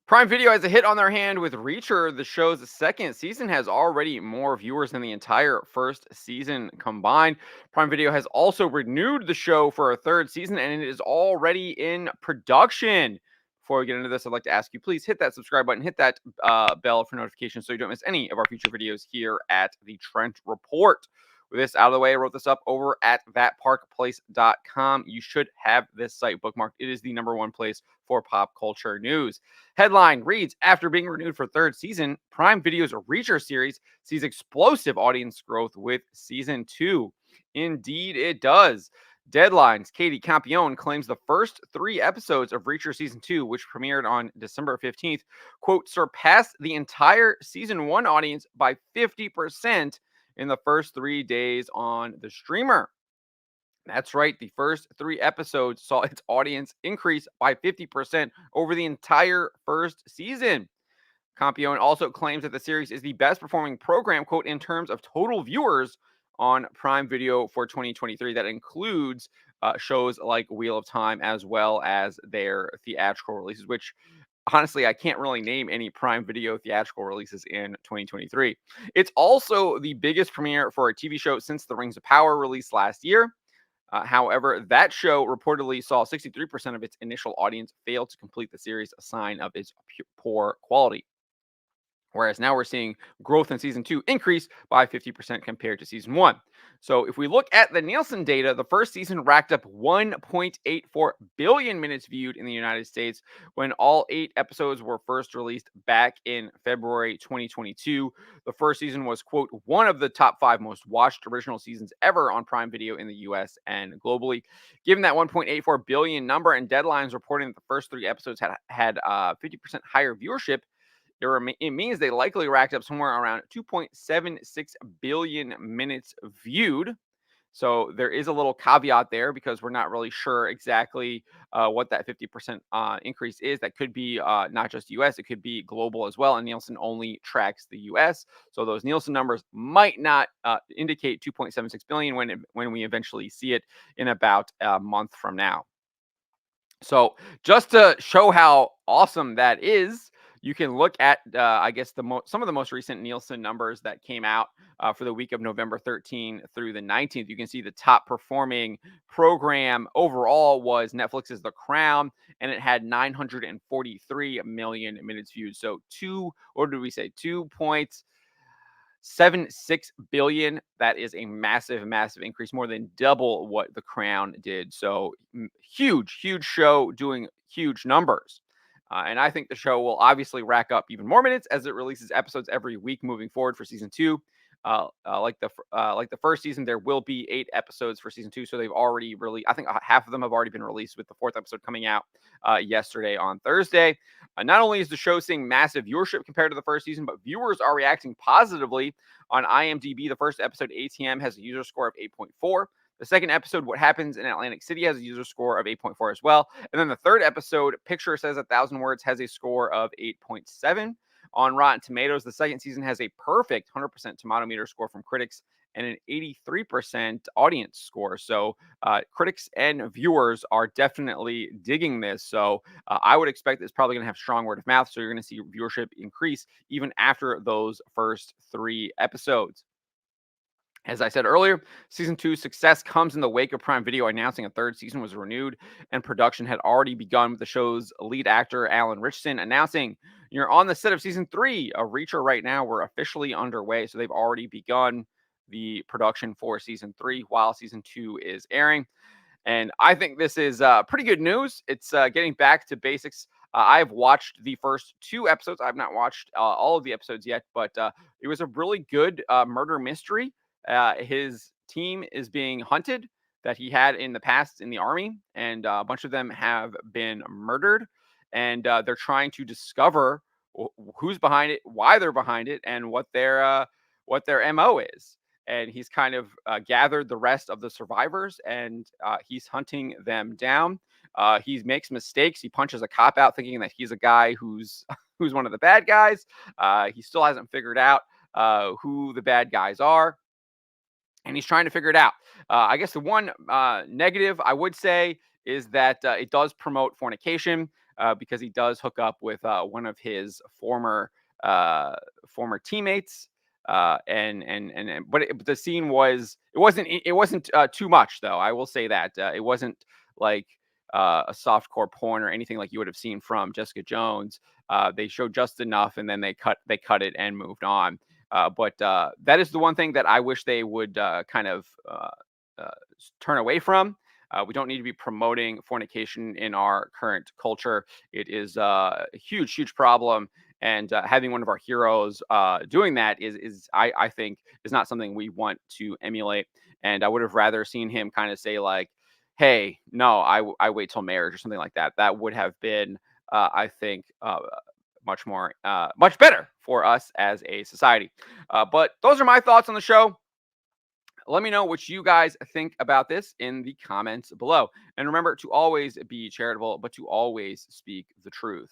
Prime Video has a hit on their hand with Reacher. The show's second season has already more viewers than the entire first season combined. Prime Video has also renewed the show for a third season and it is already in production. Before we get into this, I'd like to ask you please hit that subscribe button, hit that bell for notifications so you don't miss any of our future videos here at the Trent Report. With this out of the way, I wrote this up over at thatparkplace.com. You should have this site bookmarked. It is the #1 place for pop culture news. Headline reads, after being renewed for third season, Prime Video's Reacher series sees explosive audience growth with season 2. Indeed, it does. Deadlines, Katie Campione claims the first 3 episodes of Reacher season 2, which premiered on December 15th, quote, surpassed the entire season 1 audience by 50% in the first 3 days on the streamer. That's right. The first 3 episodes saw its audience increase by 50% over the entire first season. Campione also claims that the series is the best performing program, quote, in terms of total viewers on Prime Video for 2023. That includes shows like Wheel of Time as well as their theatrical releases, which honestly, I can't really name any Prime Video theatrical releases in 2023. It's also the biggest premiere for a TV show since The Rings of Power released last year. However, that show reportedly saw 63% of its initial audience fail to complete the series, a sign of its poor quality. Whereas now we're seeing growth in season 2 increase by 50% compared to season 1. So if we look at the Nielsen data, the first season racked up 1.84 billion minutes viewed in the United States when all 8 episodes were first released back in February 2022. The first season was, quote, one of the top 5 most watched original seasons ever on Prime Video in the US and globally. Given that 1.84 billion number and deadlines reporting that the first 3 episodes had 50% higher viewership, it means they likely racked up somewhere around 2.76 billion minutes viewed. So there is a little caveat there because we're not really sure exactly what that 50% increase is. That could be not just US, it could be global as well. And Nielsen only tracks the US. So those Nielsen numbers might not indicate 2.76 billion when we eventually see it in about a month from now. So just to show how awesome that is, you can look at, I guess, some of the most recent Nielsen numbers that came out for the week of November 13th through the 19th. You can see the top performing program overall was Netflix's The Crown, and it had 943 million minutes viewed. So what did we say? 2.76 billion. That is a massive, massive increase, more than double what The Crown did. So huge, huge show doing huge numbers. And I think the show will obviously rack up even more minutes as it releases episodes every week moving forward for season 2. Like the first season, there will be 8 episodes for season 2. So they've already really, I think half of them have already been released, with the 4th episode coming out yesterday on Thursday. Not only is the show seeing massive viewership compared to the first season, but viewers are reacting positively on IMDb. The first episode, ATM, has a user score of 8.4. The second episode, What Happens in Atlantic City, has a user score of 8.4 as well. And then the third episode, Picture Says 1,000 Words, has a score of 8.7. On Rotten Tomatoes, the second season has a perfect 100% tomato meter score from critics and an 83% audience score. So critics and viewers are definitely digging this. So I would expect it's probably going to have strong word of mouth. So you're going to see viewership increase even after those first 3 episodes. As I said earlier, season 2's success comes in the wake of Prime Video announcing a third season was renewed, and production had already begun with the show's lead actor, Alan Richardson, announcing, "You're on the set of season 3 of Reacher right now. We're officially underway." So they've already begun the production for season 3 while season 2 is airing. And I think this is pretty good news. It's getting back to basics. I've watched the first 2 episodes. I've not watched all of the episodes yet, but it was a really good murder mystery. His team is being hunted that he had in the past in the army, and a bunch of them have been murdered. And they're trying to discover who's behind it, why they're behind it, and what their MO is. And he's kind of gathered the rest of the survivors, and he's hunting them down. He makes mistakes. He punches a cop out, thinking that he's a guy who's who's one of the bad guys. He still hasn't figured out who the bad guys are, and he's trying to figure it out. I guess the one negative I would say is that it does promote fornication. because he does hook up with one of his uh, former teammates. But the scene wasn't too much, though. I will say that it wasn't like a softcore porn or anything like you would have seen from Jessica Jones. They showed just enough, and then they cut it and moved on. But that is the one thing that I wish they would kind of turn away from. We don't need to be promoting fornication in our current culture. It is a huge, huge problem, and having one of our heroes doing that I think is not something we want to emulate. And I would have rather seen him kind of say like, "Hey, no, I wait till marriage" or something like that. That would have been, I think, much better for us as a society. But those are my thoughts on the show. Let me know what you guys think about this in the comments below. And remember to always be charitable, but to always speak the truth.